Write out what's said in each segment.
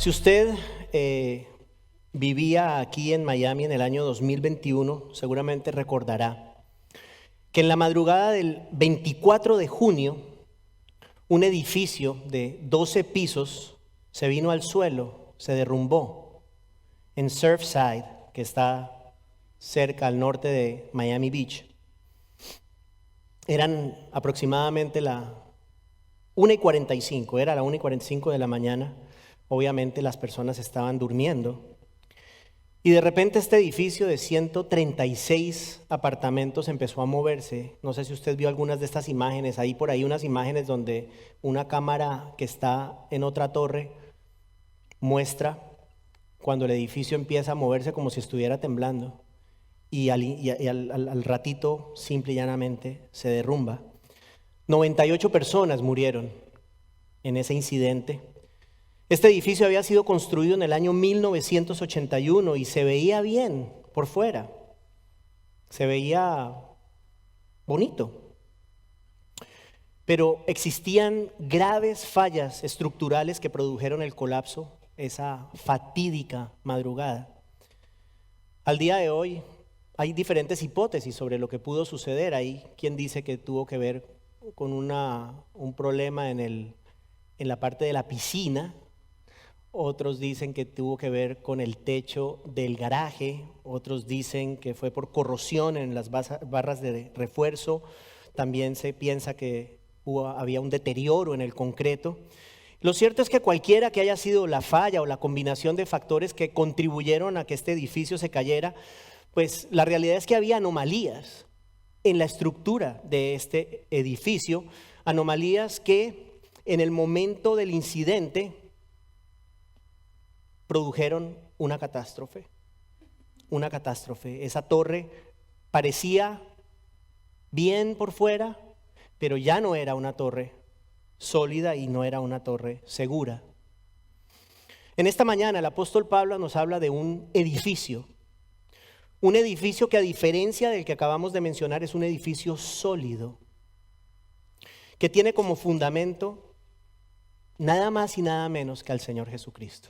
Si usted vivía aquí en Miami en el año 2021, seguramente recordará que en la madrugada del 24 de junio, un edificio de 12 pisos se vino al suelo, se derrumbó en Surfside, que está cerca al norte de Miami Beach. Eran aproximadamente la 1:45, era la 1:45 de la mañana. Obviamente las personas estaban durmiendo. Y de repente este edificio de 136 apartamentos empezó a moverse. No sé si usted vio algunas de estas imágenes. Hay por ahí unas imágenes donde una cámara que está en otra torre muestra cuando el edificio empieza a moverse como si estuviera temblando. Y al ratito, simple y llanamente, se derrumba. 98 personas murieron en ese incidente. Este edificio había sido construido en el año 1981 y se veía bien por fuera. Se veía bonito. Pero existían graves fallas estructurales que produjeron el colapso esa fatídica madrugada. Al día de hoy hay diferentes hipótesis sobre lo que pudo suceder. Hay quien dice que tuvo que ver con un problema en la parte de la piscina. Otros dicen que tuvo que ver con el techo del garaje. Otros dicen que fue por corrosión en las barras de refuerzo. También se piensa que había un deterioro en el concreto. Lo cierto es que cualquiera que haya sido la falla o la combinación de factores que contribuyeron a que este edificio se cayera, pues la realidad es que había anomalías en la estructura de este edificio, anomalías que en el momento del incidente produjeron una catástrofe. Una catástrofe. Esa torre parecía bien por fuera, pero ya no era una torre sólida y no era una torre segura. En esta mañana el apóstol Pablo nos habla de un edificio que, a diferencia del que acabamos de mencionar, es un edificio sólido, que tiene como fundamento nada más y nada menos que al Señor Jesucristo.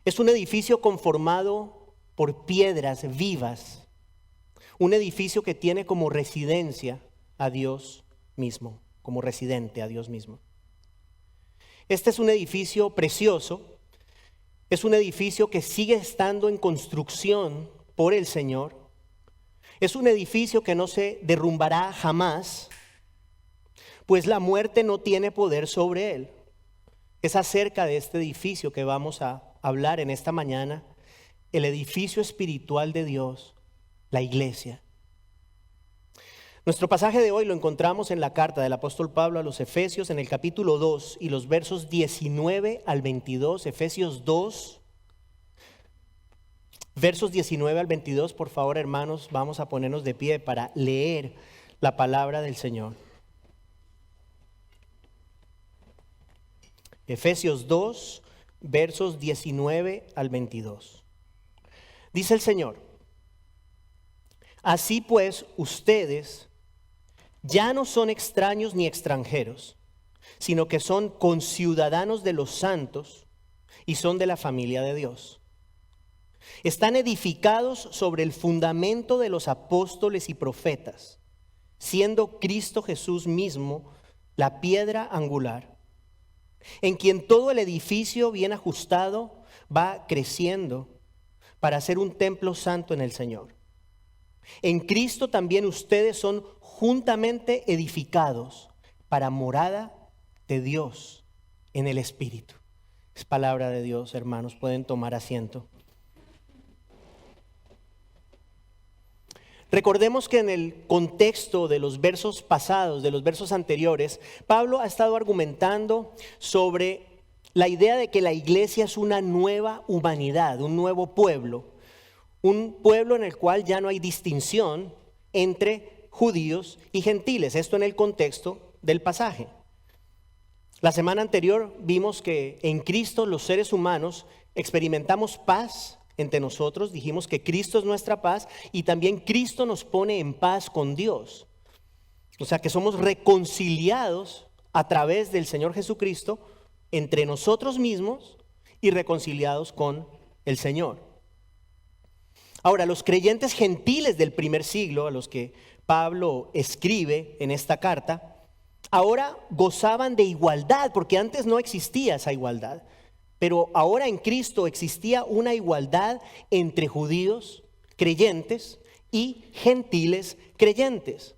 Es un edificio conformado por piedras vivas, un edificio que tiene como residencia a Dios mismo, como residente a Dios mismo. Este es un edificio precioso, es un edificio que sigue estando en construcción por el Señor, es un edificio que no se derrumbará jamás, pues la muerte no tiene poder sobre él. Es acerca de este edificio que vamos a hablar en esta mañana, el edificio espiritual de Dios, la iglesia. Nuestro pasaje de hoy lo encontramos en la carta del apóstol Pablo a los Efesios, en el capítulo 2 y los versos 19 al 22, Efesios 2, versos 19 al 22, por favor, hermanos, vamos a ponernos de pie para leer la palabra del Señor. Efesios 2, versos 19 al 22. Dice el Señor: así pues, ustedes ya no son extraños ni extranjeros, sino que son conciudadanos de los santos y son de la familia de Dios. Están edificados sobre el fundamento de los apóstoles y profetas, siendo Cristo Jesús mismo la piedra angular, en quien todo el edificio bien ajustado va creciendo para ser un templo santo en el Señor. En Cristo también ustedes son juntamente edificados para morada de Dios en el Espíritu. Es palabra de Dios, hermanos, pueden tomar asiento. Recordemos que en el contexto de los versos pasados, de los versos anteriores, Pablo ha estado argumentando sobre la idea de que la iglesia es una nueva humanidad, un nuevo pueblo. Un pueblo en el cual ya no hay distinción entre judíos y gentiles. Esto en el contexto del pasaje. La semana anterior vimos que en Cristo los seres humanos experimentamos paz entre nosotros. Dijimos que Cristo es nuestra paz y también Cristo nos pone en paz con Dios. O sea que somos reconciliados a través del Señor Jesucristo entre nosotros mismos y reconciliados con el Señor. Ahora, los creyentes gentiles del primer siglo, a los que Pablo escribe en esta carta, ahora gozaban de igualdad, porque antes no existía esa igualdad. Pero ahora en Cristo existía una igualdad entre judíos creyentes y gentiles creyentes.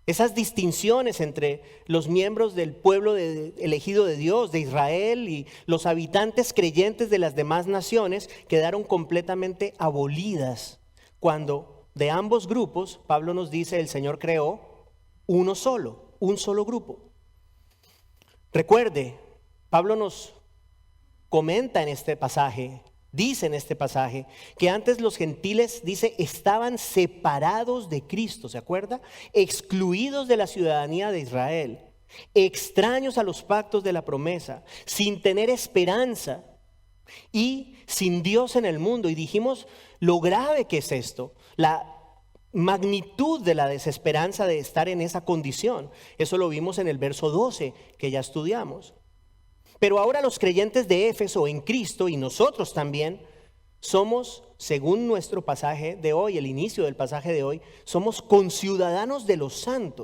Esas distinciones entre los miembros del pueblo elegido de Dios, de Israel, y los habitantes creyentes de las demás naciones quedaron completamente abolidas cuando de ambos grupos, Pablo nos dice, el Señor creó un solo grupo. Recuerde, Pablo nos comenta en este pasaje, dice en este pasaje, que antes los gentiles, dice, estaban separados de Cristo, ¿se acuerda? Excluidos de la ciudadanía de Israel, extraños a los pactos de la promesa, sin tener esperanza y sin Dios en el mundo. Y dijimos lo grave que es esto, la magnitud de la desesperanza de estar en esa condición. Eso lo vimos en el verso 12 que ya estudiamos. Pero ahora los creyentes de Éfeso en Cristo y nosotros también somos, según nuestro pasaje de hoy, el inicio del pasaje de hoy, somos conciudadanos de los santos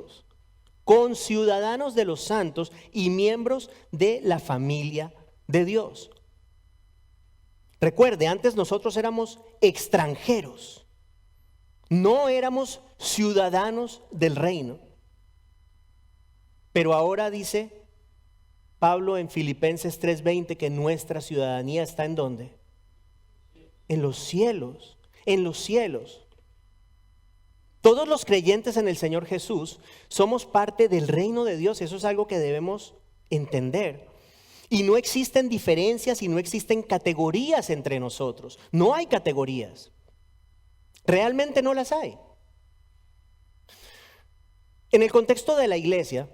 y miembros de la familia de Dios. Recuerde, antes nosotros éramos extranjeros, no éramos ciudadanos del reino. Pero ahora dice Pablo en Filipenses 3:20 que nuestra ciudadanía está ¿en dónde? En los cielos, en los cielos. Todos los creyentes en el Señor Jesús somos parte del reino de Dios. Eso es algo que debemos entender. Y no existen diferencias y no existen categorías entre nosotros. No hay categorías. Realmente no las hay. En el contexto de la iglesia,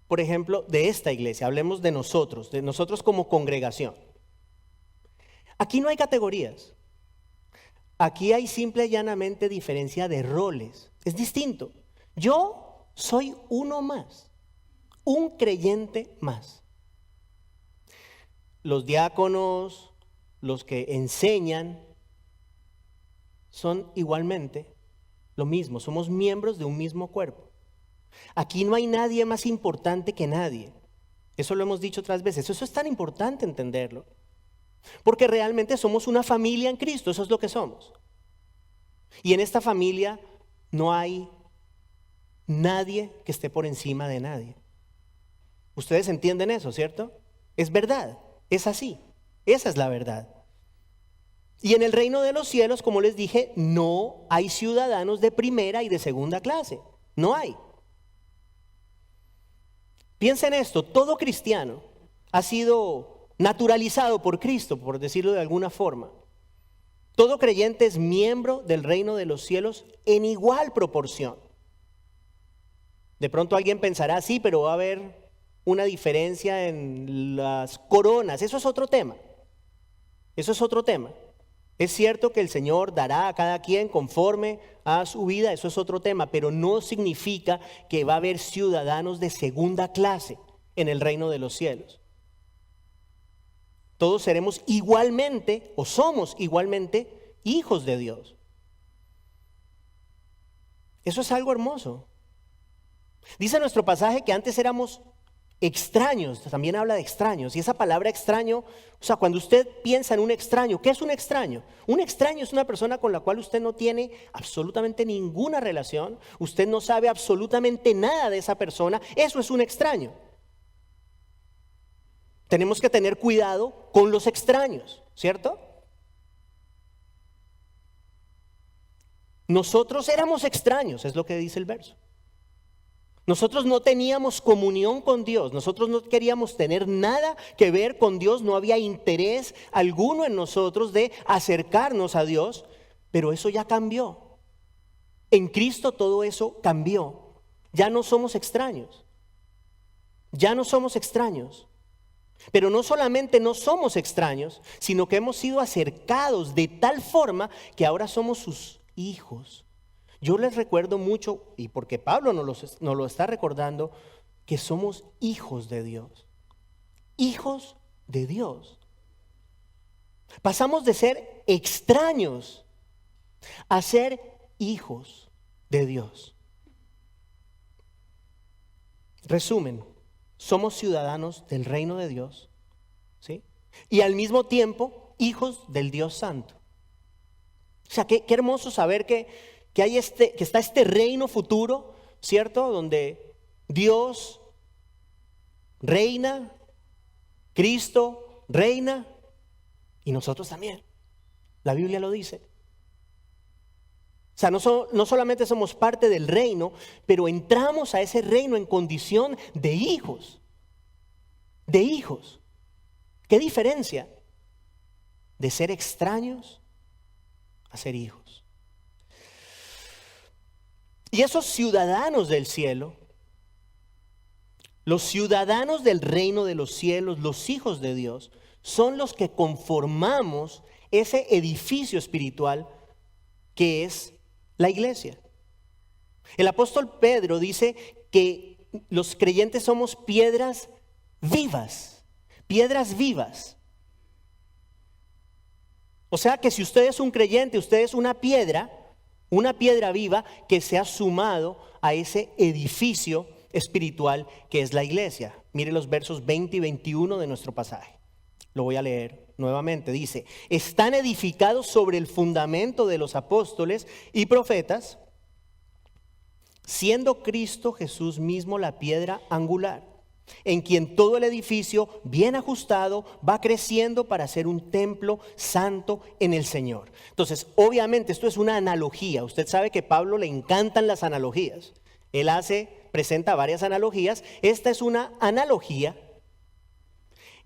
por ejemplo, de esta iglesia, hablemos de nosotros como congregación. Aquí no hay categorías. Aquí hay simple y llanamente diferencia de roles. Es distinto. Yo soy uno más, un creyente más. Los diáconos, los que enseñan, son igualmente lo mismo. Somos miembros de un mismo cuerpo. Aquí no hay nadie más importante que nadie. Eso lo hemos dicho otras veces. Eso es tan importante entenderlo. Porque realmente somos una familia en Cristo. Eso es lo que somos. Y en esta familia no hay nadie que esté por encima de nadie. Ustedes entienden eso, ¿cierto? Es verdad. Es así. Esa es la verdad. Y en el reino de los cielos, como les dije, no hay ciudadanos de primera y de segunda clase. No hay. Piensa en esto, todo cristiano ha sido naturalizado por Cristo, por decirlo de alguna forma. Todo creyente es miembro del reino de los cielos en igual proporción. De pronto alguien pensará, sí, pero va a haber una diferencia en las coronas. Eso es otro tema. Eso es otro tema. Es cierto que el Señor dará a cada quien conforme a su vida, eso es otro tema, pero no significa que va a haber ciudadanos de segunda clase en el reino de los cielos. Todos seremos igualmente, o somos igualmente, hijos de Dios. Eso es algo hermoso. Dice nuestro pasaje que antes éramos extraños, también habla de extraños. Y esa palabra extraño, o sea, cuando usted piensa en un extraño, ¿qué es un extraño? Un extraño es una persona con la cual usted no tiene absolutamente ninguna relación. Usted no sabe absolutamente nada de esa persona. Eso es un extraño. Tenemos que tener cuidado con los extraños, ¿cierto? Nosotros éramos extraños, es lo que dice el verso. Nosotros no teníamos comunión con Dios, nosotros no queríamos tener nada que ver con Dios, no había interés alguno en nosotros de acercarnos a Dios, pero eso ya cambió. En Cristo todo eso cambió. Ya no somos extraños. Ya no somos extraños. Pero no solamente no somos extraños, sino que hemos sido acercados de tal forma que ahora somos sus hijos. Yo les recuerdo mucho, y porque Pablo nos lo está recordando, que somos hijos de Dios. Hijos de Dios. Pasamos de ser extraños a ser hijos de Dios. Resumen, somos ciudadanos del reino de Dios, ¿sí? Y al mismo tiempo hijos del Dios Santo. O sea, qué hermoso saber que está este reino futuro, ¿cierto? Donde Dios reina, Cristo reina y nosotros también. La Biblia lo dice. O sea, no solamente somos parte del reino, pero entramos a ese reino en condición de hijos. De hijos. ¿Qué diferencia? De ser extraños a ser hijos. Y esos ciudadanos del cielo, los ciudadanos del reino de los cielos, los hijos de Dios, son los que conformamos ese edificio espiritual que es la iglesia. El apóstol Pedro dice que los creyentes somos piedras vivas, piedras vivas. O sea que si usted es un creyente, usted es una piedra viva que se ha sumado a ese edificio espiritual que es la iglesia. Mire los versos 20 y 21 de nuestro pasaje. Lo voy a leer nuevamente. Dice: están edificados sobre el fundamento de los apóstoles y profetas, siendo Cristo Jesús mismo la piedra angular, en quien todo el edificio bien ajustado va creciendo para ser un templo santo en el Señor. Entonces, obviamente esto es una analogía. Usted sabe que a Pablo le encantan las analogías. Él presenta varias analogías. Esta es una analogía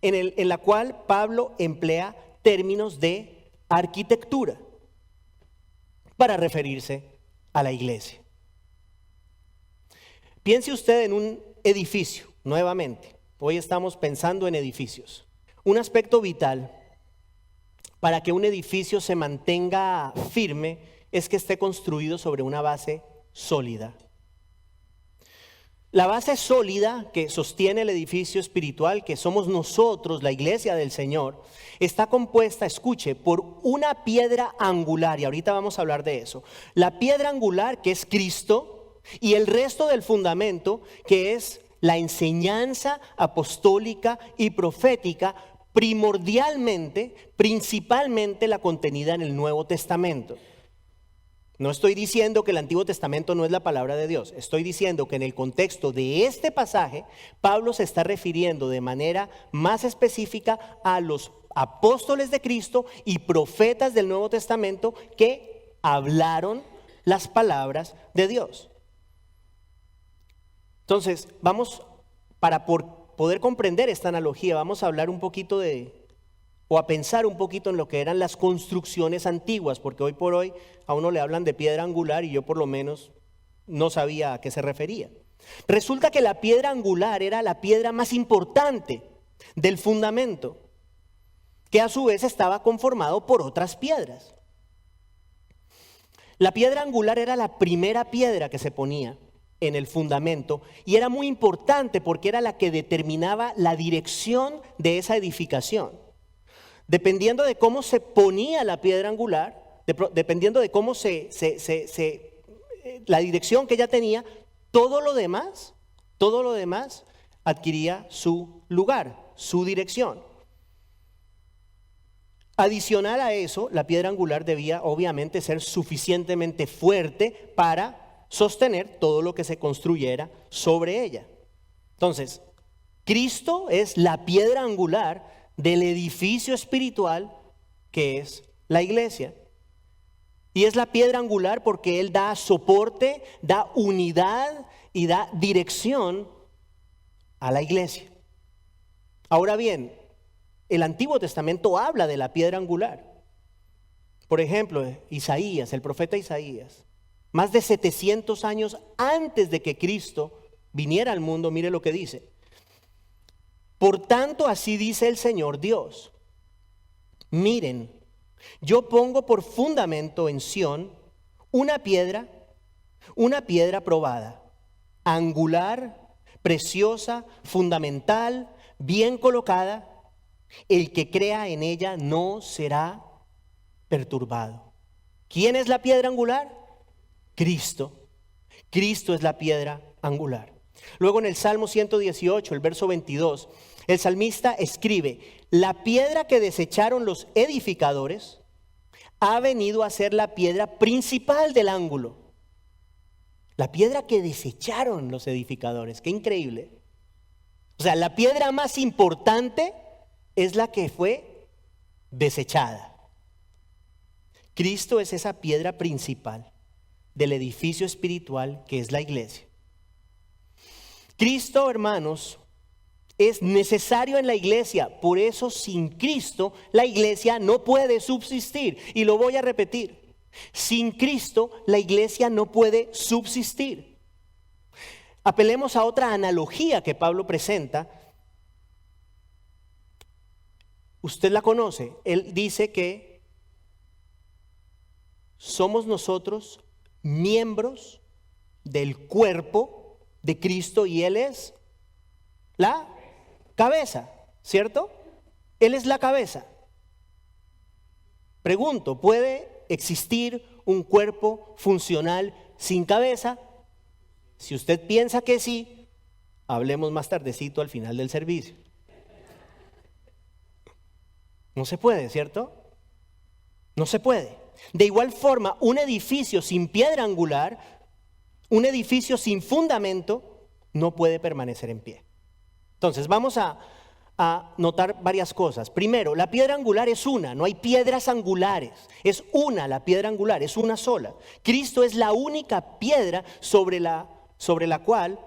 en la cual Pablo emplea términos de arquitectura para referirse a la iglesia. Piense usted en un edificio, nuevamente. Hoy estamos pensando en edificios. Un aspecto vital para que un edificio se mantenga firme es que esté construido sobre una base sólida. La base sólida que sostiene el edificio espiritual, que somos nosotros, la iglesia del Señor, está compuesta, escuche, por una piedra angular, y ahorita vamos a hablar de eso. La piedra angular, que es Cristo, y el resto del fundamento, que es la enseñanza apostólica y profética, principalmente la contenida en el Nuevo Testamento. No estoy diciendo que el Antiguo Testamento no es la palabra de Dios. Estoy diciendo que en el contexto de este pasaje, Pablo se está refiriendo de manera más específica a los apóstoles de Cristo y profetas del Nuevo Testamento que hablaron las palabras de Dios. Entonces, para poder comprender esta analogía, vamos a hablar un poquito a pensar un poquito en lo que eran las construcciones antiguas, porque hoy por hoy a uno le hablan de piedra angular y yo por lo menos no sabía a qué se refería. Resulta que la piedra angular era la piedra más importante del fundamento, que a su vez estaba conformado por otras piedras. La piedra angular era la primera piedra que se ponía en el fundamento y era muy importante porque era la que determinaba la dirección de esa edificación. Dependiendo de cómo se ponía la piedra angular, dependiendo de cómo la dirección que ella tenía, todo lo demás adquiría su lugar, su dirección. Adicional a eso, la piedra angular debía obviamente ser suficientemente fuerte para sostener todo lo que se construyera sobre ella. Entonces, Cristo es la piedra angular del edificio espiritual que es la iglesia. Y es la piedra angular porque Él da soporte, da unidad y da dirección a la iglesia. Ahora bien, el Antiguo Testamento habla de la piedra angular. Por ejemplo, Isaías, el profeta Isaías, más de 700 años antes de que Cristo viniera al mundo, mire lo que dice. Por tanto, así dice el Señor Dios: miren, yo pongo por fundamento en Sión una piedra probada, angular, preciosa, fundamental, bien colocada, el que crea en ella no será perturbado. ¿Quién es la piedra angular? Cristo. Cristo es la piedra angular. Luego en el Salmo 118, el verso 22, el salmista escribe: la piedra que desecharon los edificadores ha venido a ser la piedra principal del ángulo. La piedra que desecharon los edificadores. Qué increíble. O sea, la piedra más importante es la que fue desechada. Cristo es esa piedra principal del edificio espiritual que es la iglesia. Cristo, hermanos, es necesario en la iglesia. Por eso, sin Cristo, la iglesia no puede subsistir. Y lo voy a repetir. Sin Cristo, la iglesia no puede subsistir. Apelemos a otra analogía que Pablo presenta. Usted la conoce. Él dice que somos nosotros miembros del cuerpo de Cristo y Él es la cabeza, ¿cierto? Él es la cabeza. Pregunto, ¿puede existir un cuerpo funcional sin cabeza? Si usted piensa que sí, hablemos más tardecito al final del servicio. No se puede, ¿cierto? No se puede. De igual forma, un edificio sin piedra angular, un edificio sin fundamento, no puede permanecer en pie. Entonces, vamos a notar varias cosas. Primero, la piedra angular es una, no hay piedras angulares. Es una la piedra angular, es una sola. Cristo es la única piedra sobre la cual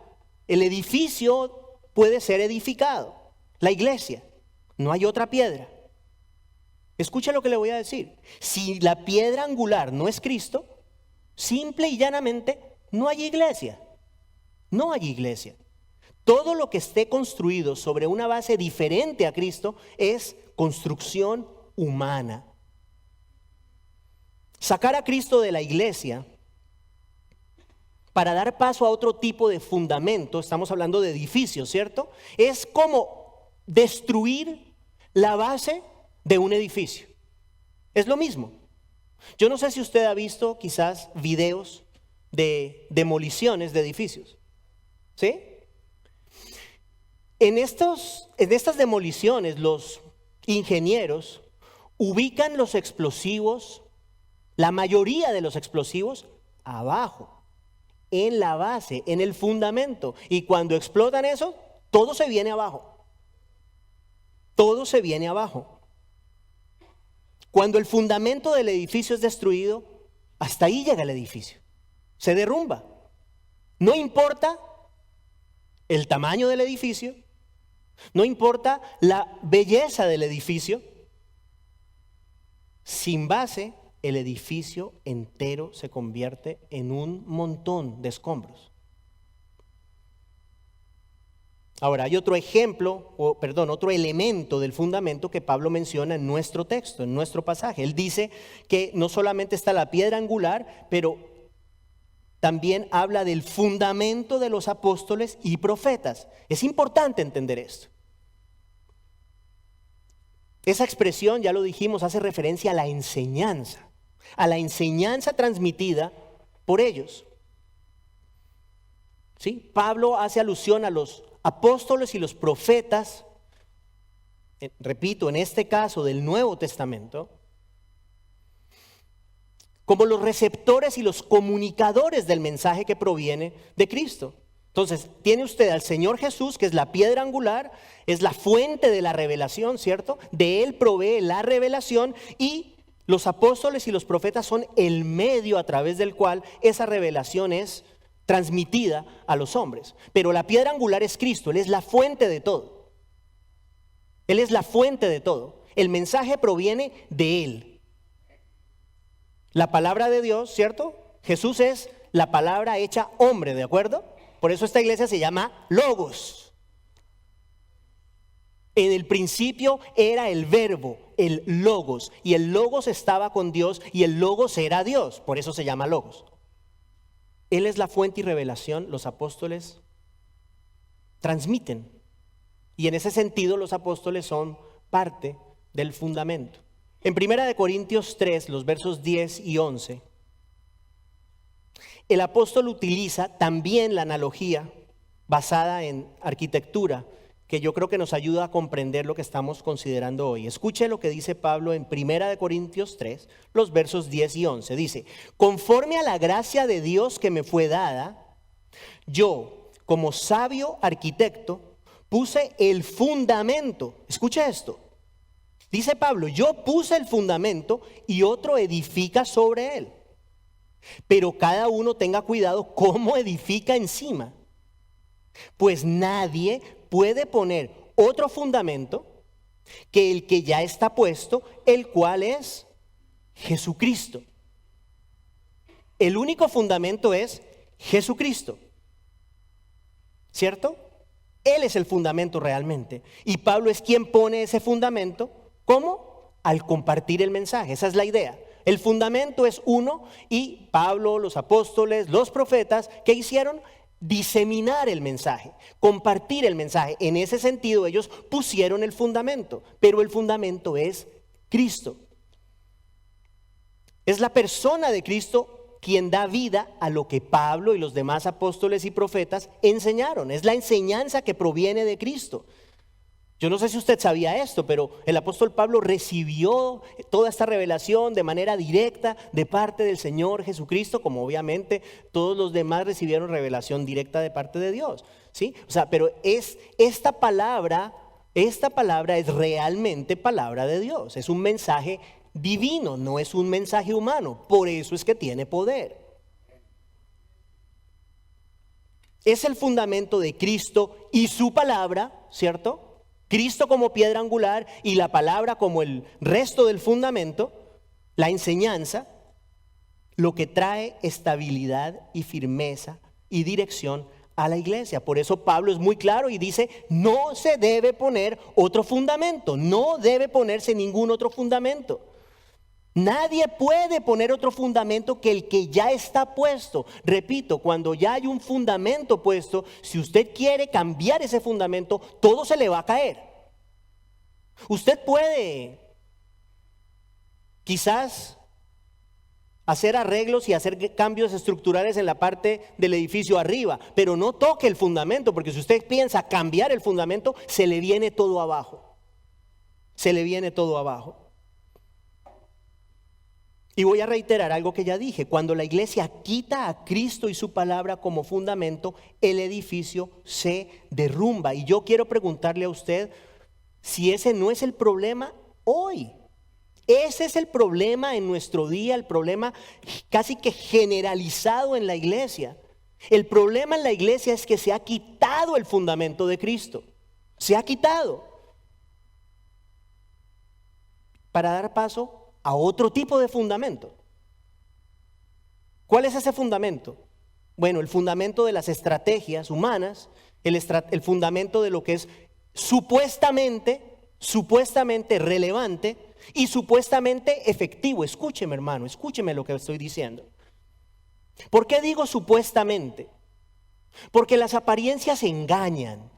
el edificio puede ser edificado. La iglesia, no hay otra piedra. Escucha lo que le voy a decir. Si la piedra angular no es Cristo, simple y llanamente no hay iglesia. No hay iglesia. Todo lo que esté construido sobre una base diferente a Cristo es construcción humana. Sacar a Cristo de la iglesia para dar paso a otro tipo de fundamento, estamos hablando de edificios, ¿cierto? Es como destruir la base de un edificio. Es lo mismo. Yo no sé si usted ha visto quizás videos de demoliciones de edificios. ¿Sí? En estas demoliciones los ingenieros ubican los explosivos, la mayoría de los explosivos, abajo, en la base, en el fundamento. Y cuando explotan eso, todo se viene abajo. Todo se viene abajo. Cuando el fundamento del edificio es destruido, hasta ahí llega el edificio. Se derrumba. No importa el tamaño del edificio, no importa la belleza del edificio. Sin base, el edificio entero se convierte en un montón de escombros. Ahora, hay otro ejemplo, otro elemento del fundamento que Pablo menciona en nuestro texto, en nuestro pasaje. Él dice que no solamente está la piedra angular, pero también habla del fundamento de los apóstoles y profetas. Es importante entender esto. Esa expresión, ya lo dijimos, hace referencia a la enseñanza transmitida por ellos. ¿Sí? Pablo hace alusión a los apóstoles y los profetas, repito, en este caso del Nuevo Testamento, como los receptores y los comunicadores del mensaje que proviene de Cristo. Entonces, tiene usted al Señor Jesús, que es la piedra angular, es la fuente de la revelación, ¿cierto? De Él provee la revelación, y los apóstoles y los profetas son el medio a través del cual esa revelación es transmitida a los hombres. Pero la piedra angular es Cristo, Él es la fuente de todo. Él es la fuente de todo. El mensaje proviene de Él. La palabra de Dios, ¿cierto? Jesús es la palabra hecha hombre, ¿de acuerdo? Por eso esta iglesia se llama Logos. En el principio era el verbo, el Logos, y el Logos estaba con Dios y el Logos era Dios, por eso se llama Logos. Él es la fuente y revelación, los apóstoles transmiten. Y en ese sentido los apóstoles son parte del fundamento. En 1 Corintios 3, los versos 10 y 11, el apóstol utiliza también la analogía basada en arquitectura, que yo creo que nos ayuda a comprender lo que estamos considerando hoy. Escuche lo que dice Pablo en 1 Corintios 3, los versos 10 y 11. Dice: conforme a la gracia de Dios que me fue dada, yo, como sabio arquitecto, puse el fundamento. Escucha esto. Dice Pablo: yo puse el fundamento y otro edifica sobre él. Pero cada uno tenga cuidado cómo edifica encima. Pues nadie puede poner otro fundamento que el que ya está puesto, el cual es Jesucristo. El único fundamento es Jesucristo, ¿cierto? Él es el fundamento realmente. Y Pablo es quien pone ese fundamento. ¿Cómo? Al compartir el mensaje. Esa es la idea. El fundamento es uno y Pablo, los apóstoles, los profetas, ¿qué hicieron? Diseminar el mensaje, compartir el mensaje. En ese sentido ellos pusieron el fundamento, pero el fundamento es Cristo. Es la persona de Cristo quien da vida a lo que Pablo y los demás apóstoles y profetas enseñaron. Es la enseñanza que proviene de Cristo. Yo no sé si usted sabía esto, pero el apóstol Pablo recibió toda esta revelación de manera directa de parte del Señor Jesucristo, como obviamente todos los demás recibieron revelación directa de parte de Dios, ¿sí? O sea, pero esta palabra es realmente palabra de Dios, es un mensaje divino, no es un mensaje humano, por eso es que tiene poder. Es el fundamento de Cristo y su palabra, ¿cierto? Cristo como piedra angular y la palabra como el resto del fundamento, la enseñanza, lo que trae estabilidad y firmeza y dirección a la iglesia. Por eso Pablo es muy claro y dice: no se debe poner otro fundamento, no debe ponerse ningún otro fundamento. Nadie puede poner otro fundamento que el que ya está puesto. Repito, cuando ya hay un fundamento puesto, si usted quiere cambiar ese fundamento, todo se le va a caer. Usted puede quizás hacer arreglos y hacer cambios estructurales en la parte del edificio arriba, pero no toque el fundamento, porque si usted piensa cambiar el fundamento, se le viene todo abajo. Se le viene todo abajo. Y voy a reiterar algo que ya dije: cuando la iglesia quita a Cristo y su palabra como fundamento, el edificio se derrumba. Y yo quiero preguntarle a usted si ese no es el problema hoy. Ese es el problema en nuestro día, el problema casi que generalizado en la iglesia. El problema en la iglesia es que se ha quitado el fundamento de Cristo. Se ha quitado para dar paso a otro tipo de fundamento. ¿Cuál es ese fundamento? Bueno, el fundamento de las estrategias humanas, el fundamento de lo que es supuestamente relevante y supuestamente efectivo. Escúcheme, hermano, escúcheme lo que estoy diciendo. ¿Por qué digo supuestamente? Porque las apariencias engañan.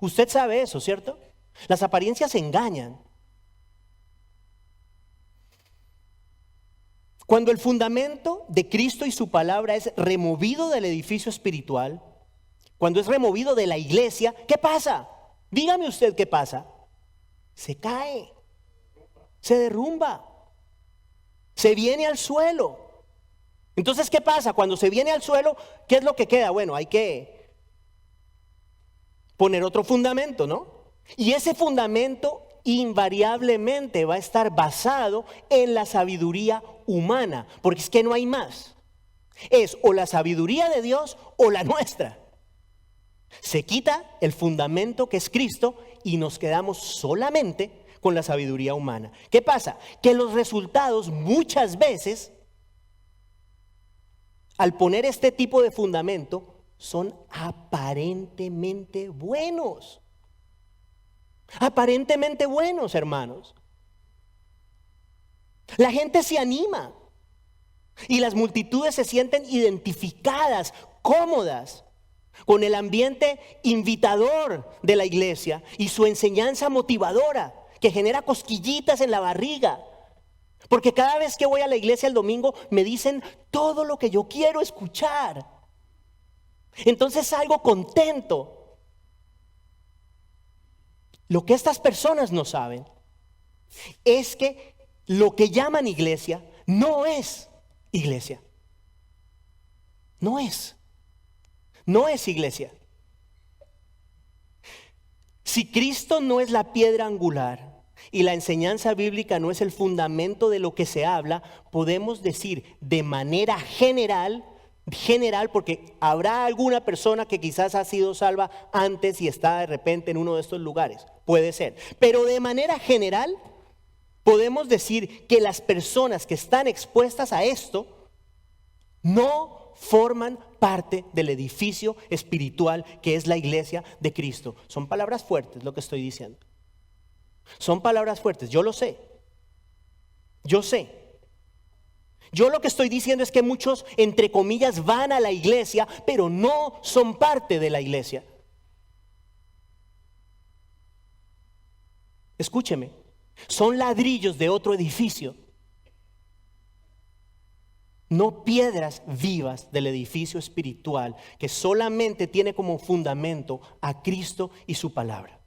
Usted sabe eso, ¿cierto? Las apariencias engañan. Cuando el fundamento de Cristo y su palabra es removido del edificio espiritual, cuando es removido de la iglesia, ¿qué pasa? Dígame usted qué pasa. Se cae, se derrumba, se viene al suelo. Entonces, ¿qué pasa? Cuando se viene al suelo, ¿qué es lo que queda? Bueno, hay que poner otro fundamento, ¿no? Y ese fundamento invariablemente va a estar basado en la sabiduría humana, porque es que no hay más. Es o la sabiduría de Dios o la nuestra. Se quita el fundamento que es Cristo y nos quedamos solamente con la sabiduría humana. ¿Qué pasa? Que los resultados muchas veces, al poner este tipo de fundamento, son aparentemente buenos. Aparentemente buenos, hermanos. La gente se anima y las multitudes se sienten identificadas, cómodas, con el ambiente invitador de la iglesia y su enseñanza motivadora que genera cosquillitas en la barriga. Porque cada vez que voy a la iglesia el domingo me dicen todo lo que yo quiero escuchar. Entonces salgo contento. Lo que estas personas no saben es que lo que llaman iglesia no es iglesia. No es iglesia. Si Cristo no es la piedra angular y la enseñanza bíblica no es el fundamento de lo que se habla, podemos decir de manera general, porque habrá alguna persona que quizás ha sido salva antes y está de repente en uno de estos lugares, puede ser, pero de manera general podemos decir que las personas que están expuestas a esto no forman parte del edificio espiritual que es la iglesia de Cristo. Son palabras fuertes lo que estoy diciendo. Son palabras fuertes, yo lo sé. Yo sé. Yo lo que estoy diciendo es que muchos, entre comillas, van a la iglesia, pero no son parte de la iglesia. Escúcheme, son ladrillos de otro edificio. No piedras vivas del edificio espiritual que solamente tiene como fundamento a Cristo y su palabra.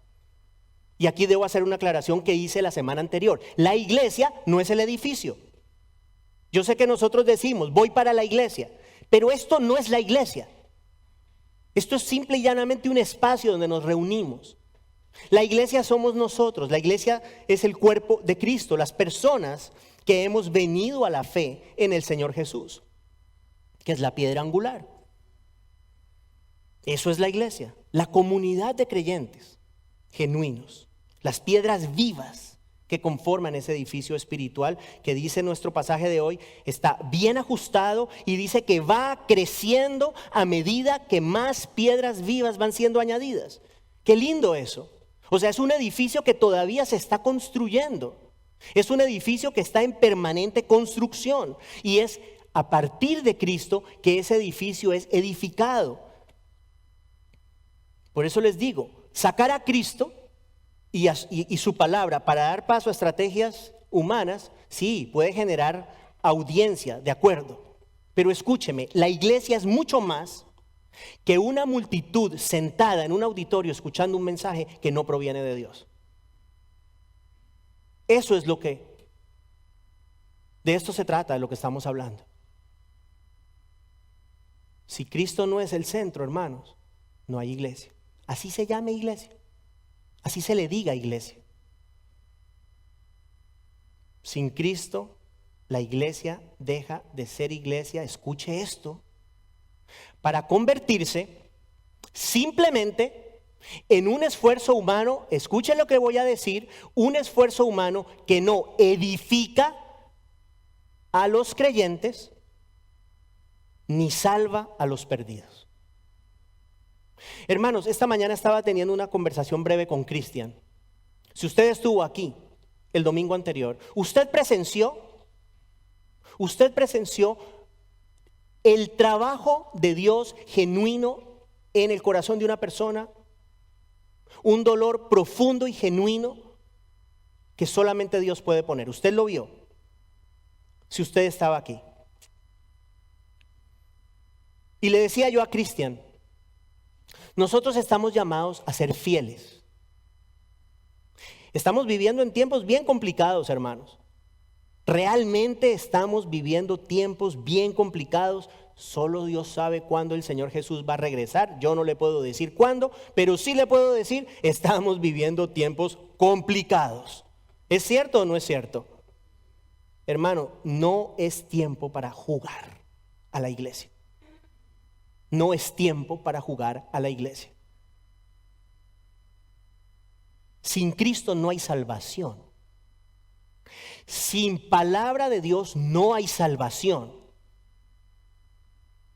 Y aquí debo hacer una aclaración que hice la semana anterior. La iglesia no es el edificio. Yo sé que nosotros decimos, voy para la iglesia, pero esto no es la iglesia. Esto es simple y llanamente un espacio donde nos reunimos. La iglesia somos nosotros, la iglesia es el cuerpo de Cristo, las personas que hemos venido a la fe en el Señor Jesús, que es la piedra angular. Eso es la iglesia, la comunidad de creyentes genuinos, las piedras vivas que conforman ese edificio espiritual que dice nuestro pasaje de hoy, está bien ajustado y dice que va creciendo a medida que más piedras vivas van siendo añadidas. Qué lindo eso. O sea, es un edificio que todavía se está construyendo. Es un edificio que está en permanente construcción y es a partir de Cristo que ese edificio es edificado. Por eso les digo, sacar a Cristo y su palabra para dar paso a estrategias humanas, sí, puede generar audiencia, de acuerdo. Pero escúcheme, la iglesia es mucho más que una multitud sentada en un auditorio escuchando un mensaje que no proviene de Dios. Eso es de esto se trata, de lo que estamos hablando. Si Cristo no es el centro, hermanos, no hay iglesia. Así se llame iglesia, así se le diga iglesia. Sin Cristo, la iglesia deja de ser iglesia, escuche esto, para convertirse simplemente en un esfuerzo humano, escuchen lo que voy a decir, un esfuerzo humano que no edifica a los creyentes ni salva a los perdidos. Hermanos, esta mañana estaba teniendo una conversación breve con Cristian. Si usted estuvo aquí el domingo anterior, usted presenció el trabajo de Dios genuino en el corazón de una persona. Un dolor profundo y genuino que solamente Dios puede poner. Usted lo vio, si usted estaba aquí. Y le decía yo a Cristian, nosotros estamos llamados a ser fieles. Estamos viviendo en tiempos bien complicados, hermanos. Realmente estamos viviendo tiempos bien complicados. Solo Dios sabe cuándo el Señor Jesús va a regresar. Yo no le puedo decir cuándo, pero sí le puedo decir, estamos viviendo tiempos complicados. ¿Es cierto o no es cierto? Hermano, no es tiempo para jugar a la iglesia. No es tiempo para jugar a la iglesia. Sin Cristo no hay salvación. Sin palabra de Dios no hay salvación.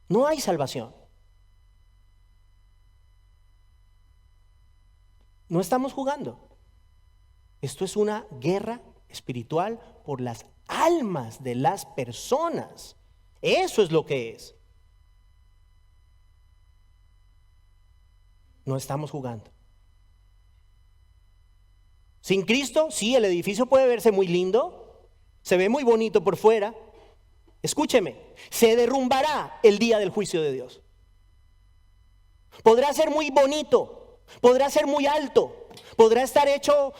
No hay salvación. No estamos jugando. Esto es una guerra espiritual por las almas de las personas. Eso es lo que es. No estamos jugando. Sin Cristo, sí, el edificio puede verse muy lindo, se ve muy bonito por fuera. Escúcheme, se derrumbará el día del juicio de Dios. Podrá ser muy bonito, podrá ser muy alto, podrá estar hecho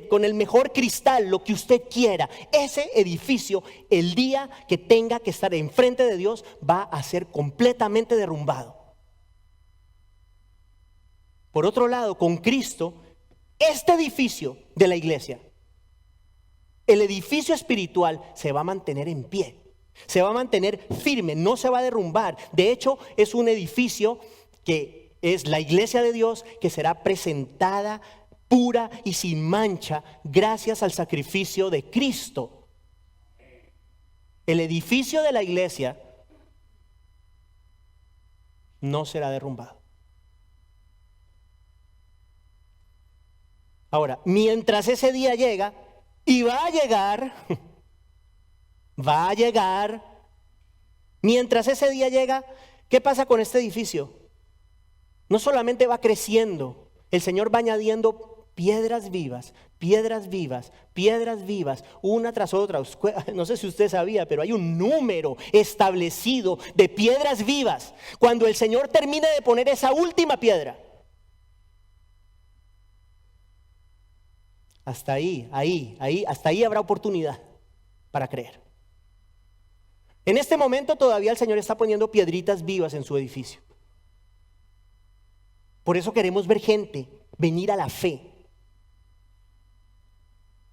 con el mejor cristal, lo que usted quiera. Ese edificio, el día que tenga que estar enfrente de Dios, va a ser completamente derrumbado. Por otro lado, con Cristo, este edificio de la iglesia, el edificio espiritual, se va a mantener en pie, se va a mantener firme, no se va a derrumbar. De hecho, es un edificio que es la iglesia de Dios, que será presentada pura y sin mancha gracias al sacrificio de Cristo. El edificio de la iglesia no será derrumbado. Ahora, mientras ese día llega, y va a llegar, mientras ese día llega, ¿qué pasa con este edificio? No solamente va creciendo, el Señor va añadiendo piedras vivas, piedras vivas, piedras vivas, una tras otra. No sé si usted sabía, pero hay un número establecido de piedras vivas. Cuando el Señor termine de poner esa última piedra, hasta ahí habrá oportunidad para creer. En este momento todavía el Señor está poniendo piedritas vivas en su edificio. Por eso queremos ver gente venir a la fe.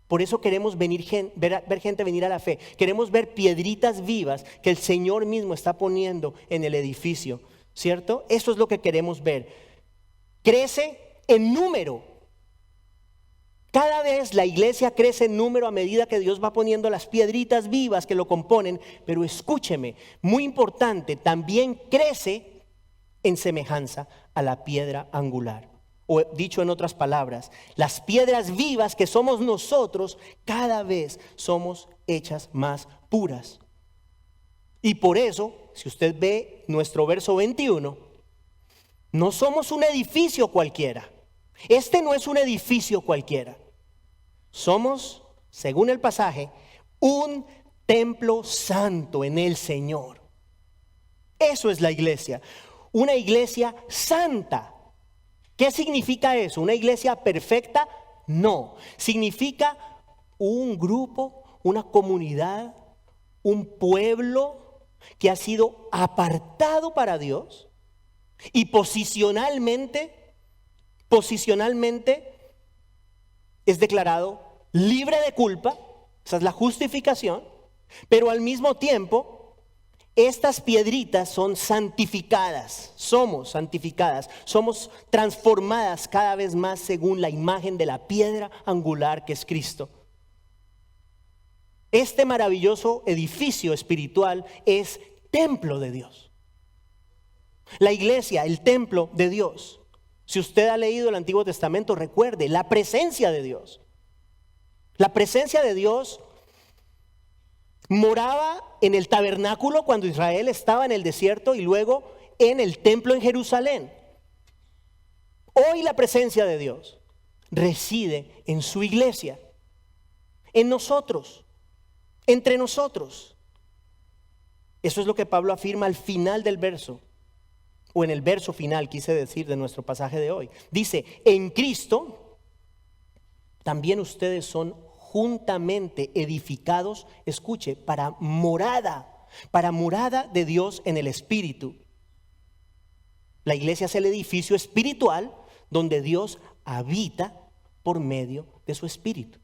Por eso queremos ver gente venir a la fe. Queremos ver piedritas vivas que el Señor mismo está poniendo en el edificio, ¿cierto? Eso es lo que queremos ver. Crece en número. Cada vez la iglesia crece en número a medida que Dios va poniendo las piedritas vivas que lo componen. Pero escúcheme, muy importante, también crece en semejanza a la piedra angular. O dicho en otras palabras, las piedras vivas que somos nosotros, cada vez somos hechas más puras. Y por eso, si usted ve nuestro verso 21, no somos un edificio cualquiera. Este no es un edificio cualquiera. Somos, según el pasaje, un templo santo en el Señor. Eso es la iglesia, una iglesia santa. ¿Qué significa eso? ¿Una iglesia perfecta? No. Significa un grupo, una comunidad, un pueblo que ha sido apartado para Dios y posicionalmente es declarado libre de culpa. Esa es la justificación. Pero al mismo tiempo, estas piedritas son santificadas. Somos santificadas. Somos transformadas cada vez más según la imagen de la piedra angular que es Cristo. Este maravilloso edificio espiritual es templo de Dios. La iglesia, el templo de Dios. Si usted ha leído el Antiguo Testamento, recuerde la presencia de Dios. La presencia de Dios moraba en el tabernáculo cuando Israel estaba en el desierto y luego en el templo en Jerusalén. Hoy la presencia de Dios reside en su iglesia, en nosotros, entre nosotros. Eso es lo que Pablo afirma al final del verso. O en el verso final, quise decir, de nuestro pasaje de hoy. Dice, en Cristo también ustedes son juntamente edificados, escuche, para morada de Dios en el Espíritu. La iglesia es el edificio espiritual donde Dios habita por medio de su Espíritu.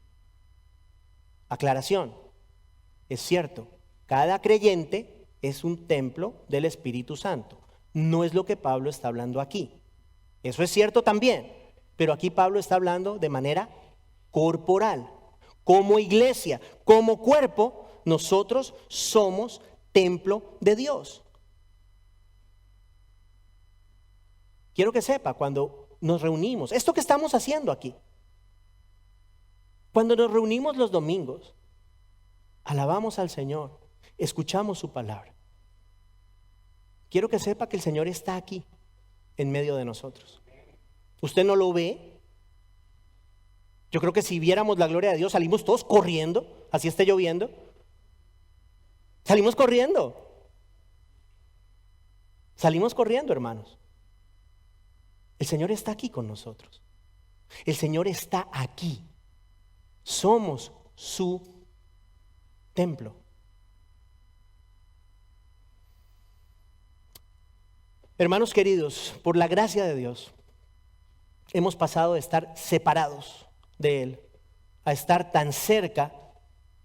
Aclaración, es cierto, cada creyente es un templo del Espíritu Santo. No es lo que Pablo está hablando aquí. Eso es cierto también, pero aquí Pablo está hablando de manera corporal. Como iglesia, como cuerpo, nosotros somos templo de Dios. Quiero que sepa, cuando nos reunimos, esto que estamos haciendo aquí, cuando nos reunimos los domingos, alabamos al Señor, escuchamos su palabra. Quiero que sepa que el Señor está aquí, en medio de nosotros. ¿Usted no lo ve? Yo creo que si viéramos la gloria de Dios, salimos todos corriendo, así esté lloviendo. Salimos corriendo. Salimos corriendo, hermanos. El Señor está aquí con nosotros. El Señor está aquí. Somos su templo. Hermanos queridos, por la gracia de Dios, hemos pasado de estar separados de Él a estar tan cerca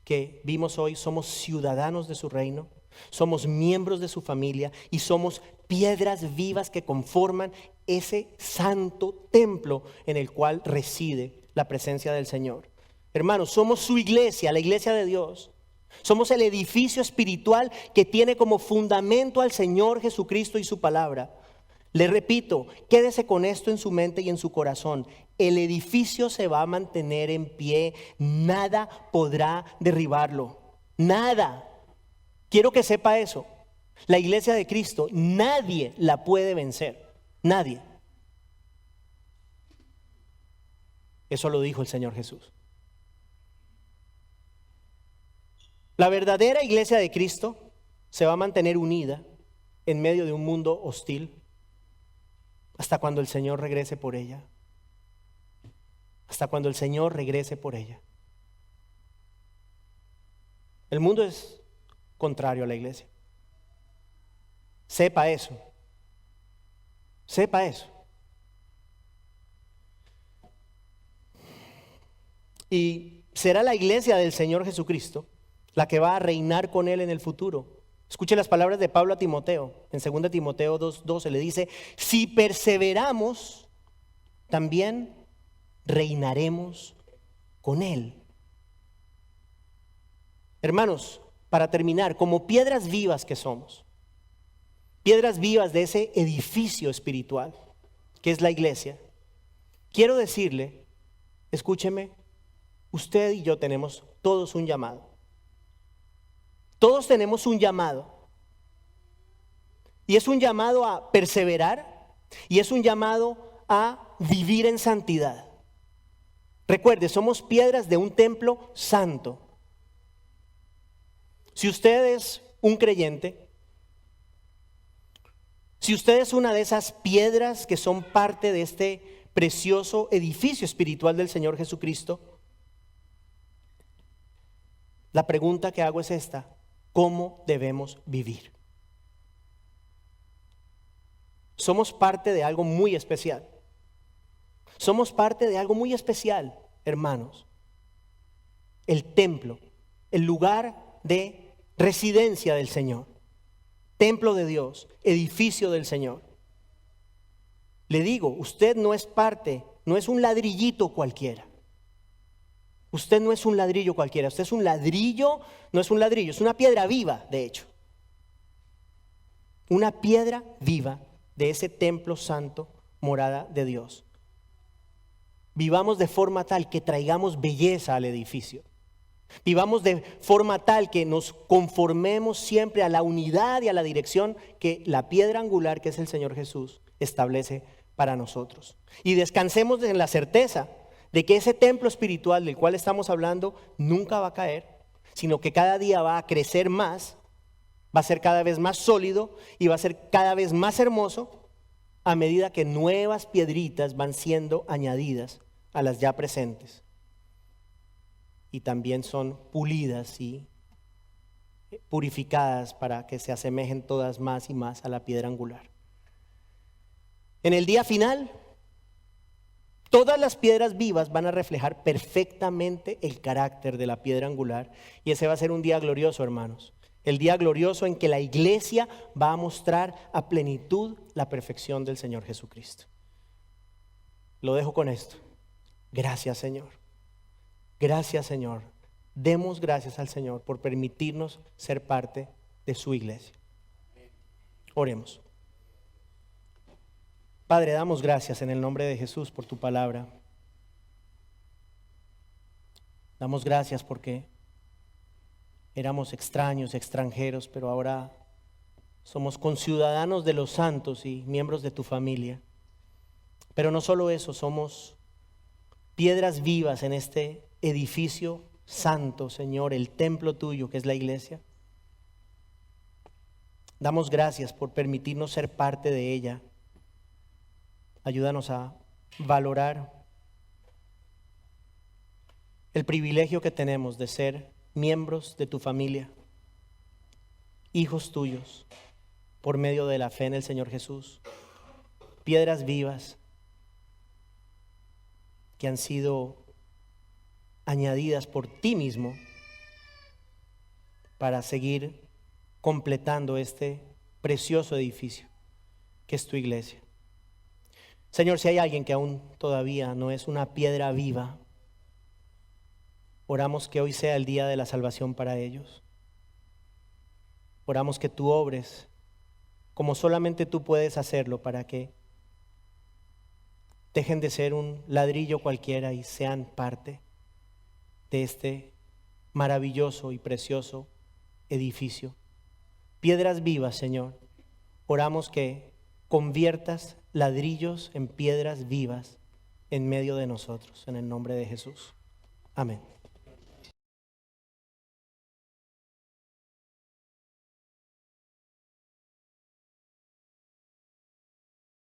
que vimos hoy. Somos ciudadanos de su reino, somos miembros de su familia y somos piedras vivas que conforman ese santo templo en el cual reside la presencia del Señor. Hermanos, somos su iglesia, la iglesia de Dios. Somos el edificio espiritual que tiene como fundamento al Señor Jesucristo y su palabra. Le repito, quédese con esto en su mente y en su corazón. El edificio se va a mantener en pie. Nada podrá derribarlo. Nada. Quiero que sepa eso. La iglesia de Cristo, nadie la puede vencer. Nadie. Eso lo dijo el Señor Jesús. La verdadera iglesia de Cristo se va a mantener unida en medio de un mundo hostil hasta cuando el Señor regrese por ella. Hasta cuando el Señor regrese por ella. El mundo es contrario a la iglesia. Sepa eso. Sepa eso. Y será la iglesia del Señor Jesucristo la que va a reinar con Él en el futuro. Escuche las palabras de Pablo a Timoteo. En 2 Timoteo 2:12 le dice: si perseveramos, también reinaremos con Él. Hermanos, para terminar, como piedras vivas que somos, piedras vivas de ese edificio espiritual que es la iglesia, quiero decirle, escúcheme, usted y yo tenemos todos un llamado. Todos tenemos un llamado. Y es un llamado a perseverar y es un llamado a vivir en santidad. Recuerde, somos piedras de un templo santo. Si usted es un creyente, si usted es una de esas piedras que son parte de este precioso edificio espiritual del Señor Jesucristo, la pregunta que hago es esta: ¿cómo debemos vivir? Somos parte de algo muy especial. Somos parte de algo muy especial, hermanos. El templo, el lugar de residencia del Señor. Templo de Dios, edificio del Señor. Le digo, usted no es parte, no es un ladrillito cualquiera. Usted no es un ladrillo cualquiera, usted es un ladrillo, no es un ladrillo, es una piedra viva, de hecho. Una piedra viva de ese templo santo, morada de Dios. Vivamos de forma tal que traigamos belleza al edificio. Vivamos de forma tal que nos conformemos siempre a la unidad y a la dirección que la piedra angular, que es el Señor Jesús, establece para nosotros. Y descansemos en la certeza de que ese templo espiritual del cual estamos hablando nunca va a caer, sino que cada día va a crecer más, va a ser cada vez más sólido y va a ser cada vez más hermoso a medida que nuevas piedritas van siendo añadidas a las ya presentes. Y también son pulidas y purificadas para que se asemejen todas más y más a la piedra angular. En el día final, todas las piedras vivas van a reflejar perfectamente el carácter de la piedra angular. Y ese va a ser un día glorioso, hermanos. El día glorioso en que la iglesia va a mostrar a plenitud la perfección del Señor Jesucristo. Lo dejo con esto. Gracias, Señor. Gracias, Señor. Demos gracias al Señor por permitirnos ser parte de su iglesia. Oremos. Padre, damos gracias en el nombre de Jesús por tu palabra. Damos gracias porque éramos extraños, extranjeros, pero ahora somos conciudadanos de los santos y miembros de tu familia. Pero no solo eso, somos piedras vivas en este edificio santo, Señor, el templo tuyo que es la iglesia. Damos gracias por permitirnos ser parte de ella. Ayúdanos a valorar el privilegio que tenemos de ser miembros de tu familia, hijos tuyos, por medio de la fe en el Señor Jesús. Piedras vivas que han sido añadidas por ti mismo para seguir completando este precioso edificio que es tu iglesia. Señor, si hay alguien que aún todavía no es una piedra viva, oramos que hoy sea el día de la salvación para ellos. Oramos que tú obres como solamente tú puedes hacerlo para que dejen de ser un ladrillo cualquiera y sean parte de este maravilloso y precioso edificio. Piedras vivas, Señor. Oramos que conviertas ladrillos en piedras vivas en medio de nosotros, en el nombre de Jesús. Amén.